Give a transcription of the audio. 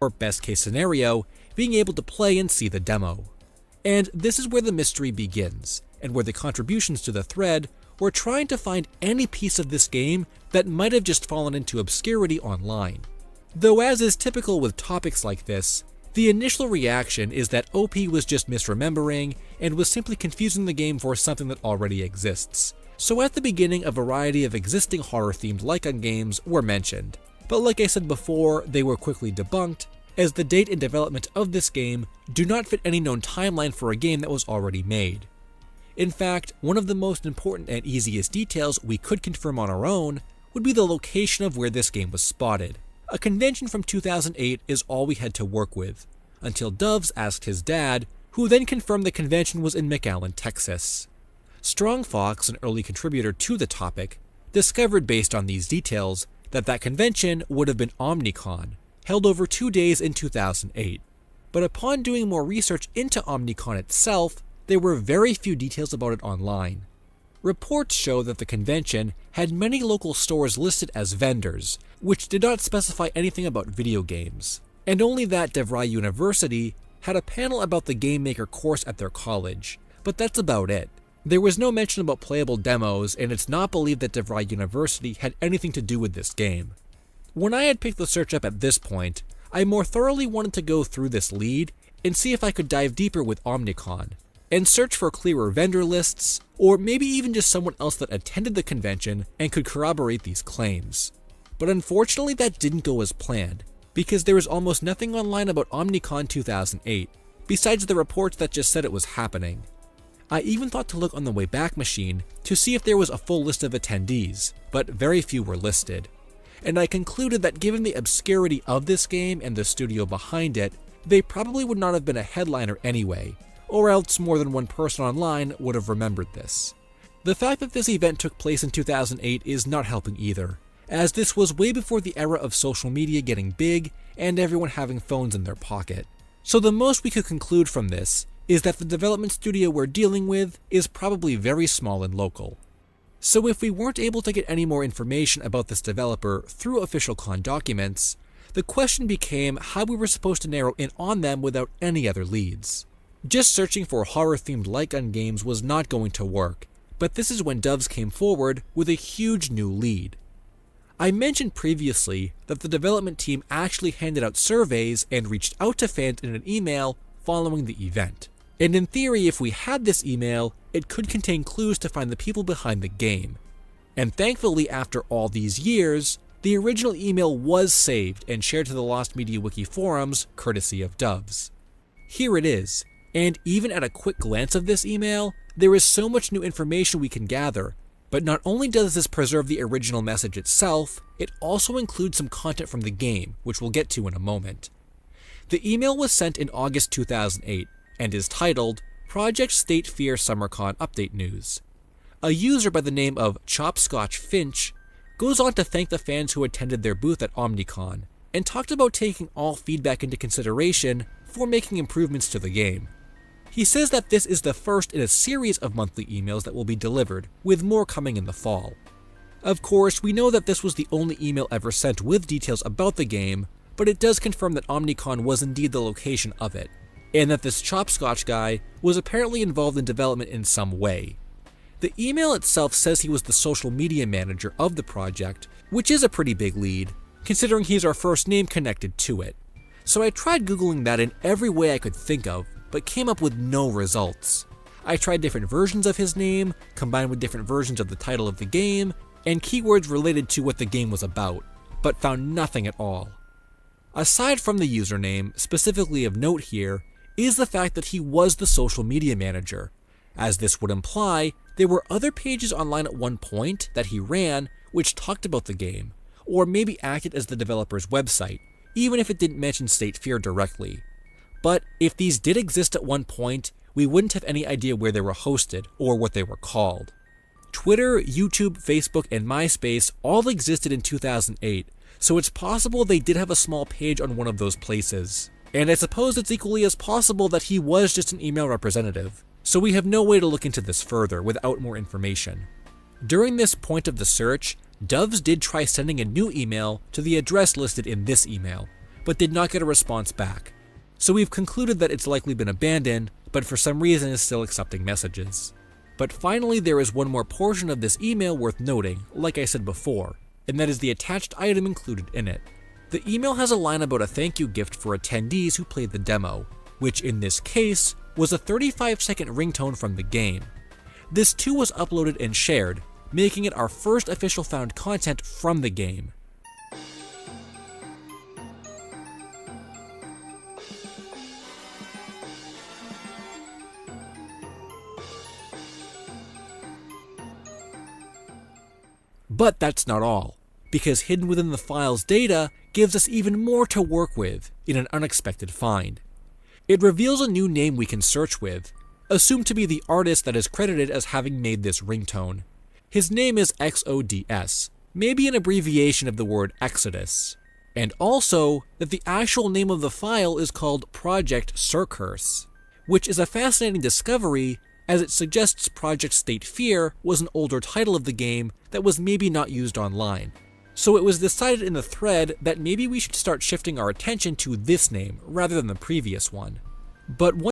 or best case scenario, being able to play and see the demo. And this is where the mystery begins, and where the contributions to the thread were trying to find any piece of this game that might have just fallen into obscurity online. Though as is typical with topics like this, the initial reaction is that OP was just misremembering and was simply confusing the game for something that already exists. So at the beginning, a variety of existing horror-themed like-on games were mentioned, but like I said before, they were quickly debunked, as the date and development of this game do not fit any known timeline for a game that was already made. In fact, one of the most important and easiest details we could confirm on our own would be the location of where this game was spotted. A convention from 2008 is all we had to work with, until Doves asked his dad, who then confirmed the convention was in McAllen, Texas. Strong Fox, an early contributor to the topic, discovered based on these details that convention would have been OmniCon, held over 2 days in 2008. But upon doing more research into OmniCon itself, there were very few details about it online. Reports show that the convention had many local stores listed as vendors, which did not specify anything about video games, and only that DeVry University had a panel about the Game Maker course at their college, but that's about it. There was no mention about playable demos, and it's not believed that DeVry University had anything to do with this game. When I had picked the search up at this point, I more thoroughly wanted to go through this lead and see if I could dive deeper with OmniCon, and search for clearer vendor lists, or maybe even just someone else that attended the convention and could corroborate these claims. But unfortunately that didn't go as planned, because there was almost nothing online about OmniCon 2008, besides the reports that just said it was happening. I even thought to look on the Wayback Machine to see if there was a full list of attendees, but very few were listed. And I concluded that given the obscurity of this game and the studio behind it, they probably would not have been a headliner anyway, or else more than one person online would have remembered this. The fact that this event took place in 2008 is not helping either, as this was way before the era of social media getting big and everyone having phones in their pocket. So the most we could conclude from this is that the development studio we're dealing with is probably very small and local. So if we weren't able to get any more information about this developer through official con documents, the question became how we were supposed to narrow in on them without any other leads. Just searching for horror-themed like-on games was not going to work, but this is when Doves came forward with a huge new lead. I mentioned previously that the development team actually handed out surveys and reached out to fans in an email following the event. And in theory, if we had this email, it could contain clues to find the people behind the game. And thankfully, after all these years, the original email was saved and shared to the Lost Media Wiki forums, courtesy of Doves. Here it is, and even at a quick glance of this email, there is so much new information we can gather, but not only does this preserve the original message itself, it also includes some content from the game, which we'll get to in a moment. The email was sent in August 2008, and is titled, Project State Fear SummerCon Update News. A user by the name of Chopscotch Finch goes on to thank the fans who attended their booth at OmniCon, and talked about taking all feedback into consideration for making improvements to the game. He says that this is the first in a series of monthly emails that will be delivered, with more coming in the fall. Of course, we know that this was the only email ever sent with details about the game, but it does confirm that OmniCon was indeed the location of it, and that this Chopscotch guy was apparently involved in development in some way. The email itself says he was the social media manager of the project, which is a pretty big lead, considering he's our first name connected to it. So I tried googling that in every way I could think of, but came up with no results. I tried different versions of his name, combined with different versions of the title of the game, and keywords related to what the game was about, but found nothing at all. Aside from the username, specifically of note here, is the fact that he was the social media manager. As this would imply, there were other pages online at one point that he ran which talked about the game, or maybe acted as the developer's website, even if it didn't mention State Fear directly. But if these did exist at one point, we wouldn't have any idea where they were hosted or what they were called. Twitter, YouTube, Facebook, and MySpace all existed in 2008, so it's possible they did have a small page on one of those places. And I suppose it's equally as possible that he was just an email representative, so we have no way to look into this further without more information. During this point of the search, Doves did try sending a new email to the address listed in this email, but did not get a response back. So we've concluded that it's likely been abandoned, but for some reason is still accepting messages. But finally, there is one more portion of this email worth noting, like I said before, and that is the attached item included in it. The email has a line about a thank you gift for attendees who played the demo, which in this case was a 35-second ringtone from the game. This too was uploaded and shared, making it our first official found content from the game. But that's not all, because hidden within the file's data gives us even more to work with in an unexpected find. It reveals a new name we can search with, assumed to be the artist that is credited as having made this ringtone. His name is XODS, maybe an abbreviation of the word Exodus, and also that the actual name of the file is called Project Circurse, which is a fascinating discovery as it suggests Project State Fear was an older title of the game that was maybe not used online. So it was decided in the thread that maybe we should start shifting our attention to this name rather than the previous one. But